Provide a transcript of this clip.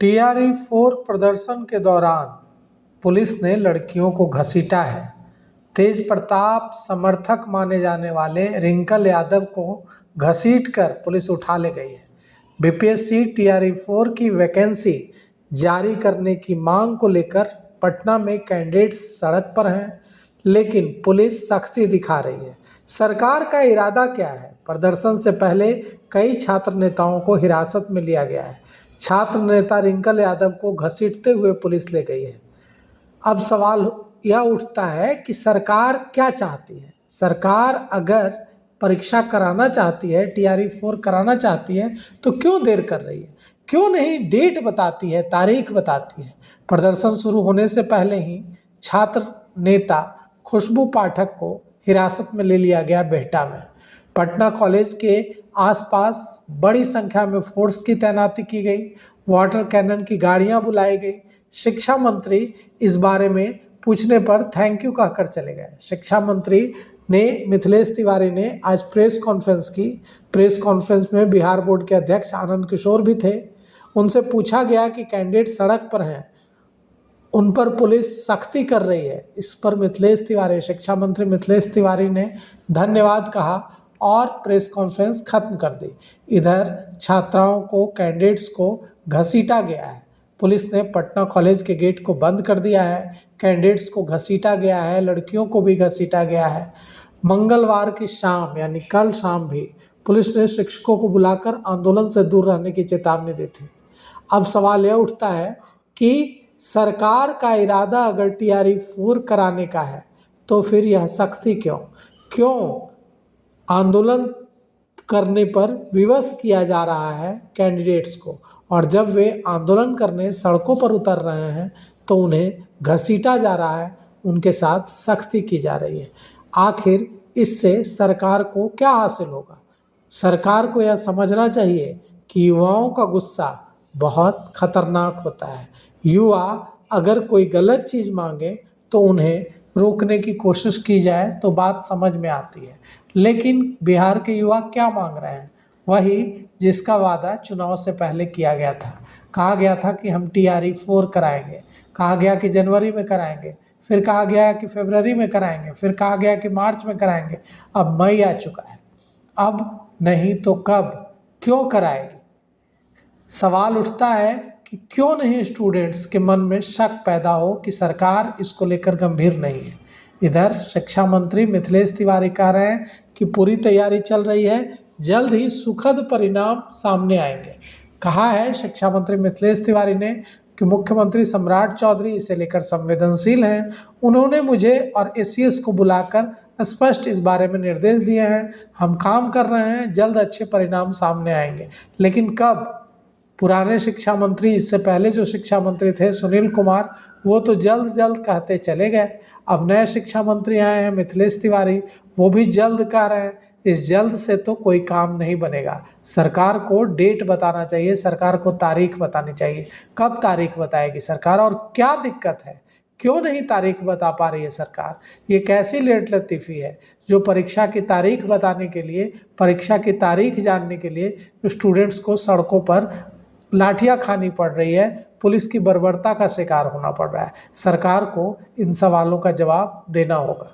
TRE-4 प्रदर्शन के दौरान पुलिस ने लड़कियों को घसीटा है। तेज प्रताप समर्थक माने जाने वाले रिंकल यादव को घसीटकर पुलिस उठा ले गई है। बीपीएससी TRE-4 की वैकेंसी जारी करने की मांग को लेकर पटना में कैंडिडेट्स सड़क पर हैं, लेकिन पुलिस सख्ती दिखा रही है। सरकार का इरादा क्या है? प्रदर्शन से पहले कई छात्र नेताओं को हिरासत में लिया गया है। छात्र नेता रिंकल यादव को घसीटते हुए पुलिस ले गई है। अब सवाल यह उठता है कि सरकार क्या चाहती है? सरकार अगर परीक्षा कराना चाहती है, TRE-4 कराना चाहती है, तो क्यों देर कर रही है? क्यों नहीं डेट बताती है, तारीख बताती है? प्रदर्शन शुरू होने से पहले ही छात्र नेता खुशबू पाठक को हिरासत में ले लिया गया बिहटा में। पटना कॉलेज के आसपास बड़ी संख्या में फोर्स की तैनाती की गई, वाटर कैनन की गाड़ियां बुलाई गई। शिक्षा मंत्री इस बारे में पूछने पर थैंक यू कहकर चले गए। शिक्षा मंत्री ने मिथिलेश तिवारी ने आज प्रेस कॉन्फ्रेंस की। प्रेस कॉन्फ्रेंस में बिहार बोर्ड के अध्यक्ष आनंद किशोर भी थे। उनसे पूछा गया कि कैंडिडेट सड़क पर हैं, उन पर पुलिस सख्ती कर रही है। इस पर मिथिलेश तिवारी, शिक्षा मंत्री मिथिलेश तिवारी ने धन्यवाद कहा और प्रेस कॉन्फ्रेंस खत्म कर दी। इधर छात्राओं को, कैंडिडेट्स को घसीटा गया है। पुलिस ने पटना कॉलेज के गेट को बंद कर दिया है। कैंडिडेट्स को घसीटा गया है, लड़कियों को भी घसीटा गया है। मंगलवार की शाम यानी कल शाम भी पुलिस ने शिक्षकों को बुलाकर आंदोलन से दूर रहने की चेतावनी दी थी। अब सवाल यह उठता है कि सरकार का इरादा अगर TRE-4 कराने का है तो फिर यह सख्ती क्यों आंदोलन करने पर विवश किया जा रहा है कैंडिडेट्स को, और जब वे आंदोलन करने सड़कों पर उतर रहे हैं तो उन्हें घसीटा जा रहा है, उनके साथ सख्ती की जा रही है। आखिर इससे सरकार को क्या हासिल होगा? सरकार को यह समझना चाहिए कि युवाओं का गुस्सा बहुत खतरनाक होता है। युवा अगर कोई गलत चीज़ मांगे तो उन्हें रोकने की कोशिश की जाए तो बात समझ में आती है, लेकिन बिहार के युवा क्या मांग रहे हैं? वही जिसका वादा चुनाव से पहले किया गया था। कहा गया था कि हम TRE-4 कराएंगे, कहा गया कि जनवरी में कराएंगे, फिर कहा गया कि फरवरी में कराएंगे, फिर कहा गया कि मार्च में कराएंगे। अब मई आ चुका है, अब नहीं तो कब? क्यों कराएगी? सवाल उठता है कि क्यों नहीं स्टूडेंट्स के मन में शक पैदा हो कि सरकार इसको लेकर गंभीर नहीं है। इधर शिक्षा मंत्री मिथिलेश तिवारी कह रहे हैं कि पूरी तैयारी चल रही है, जल्द ही सुखद परिणाम सामने आएंगे। कहा है शिक्षा मंत्री मिथिलेश तिवारी ने कि मुख्यमंत्री सम्राट चौधरी इसे लेकर संवेदनशील हैं। उन्होंने मुझे और SCS को बुलाकर स्पष्ट इस बारे में निर्देश दिए हैं। हम काम कर रहे हैं, जल्द अच्छे परिणाम सामने आएंगे। लेकिन कब? पुराने शिक्षा मंत्री, इससे पहले जो शिक्षा मंत्री थे सुनील कुमार, वो तो जल्द जल्द कहते चले गए। अब नए शिक्षा मंत्री आए हैं मिथिलेश तिवारी, वो भी जल्द कह रहे हैं। इस जल्द से तो कोई काम नहीं बनेगा। सरकार को डेट बताना चाहिए, सरकार को तारीख बतानी चाहिए। कब तारीख बताएगी सरकार और क्या दिक्कत है? क्यों नहीं तारीख बता पा रही है सरकार? ये कैसी लेट लतीफ़ी है जो परीक्षा की तारीख बताने के लिए, परीक्षा की तारीख जानने के लिए स्टूडेंट्स को सड़कों पर लाठियां खानी पड़ रही है, पुलिस की बर्बरता का शिकार होना पड़ रहा है। सरकार को इन सवालों का जवाब देना होगा।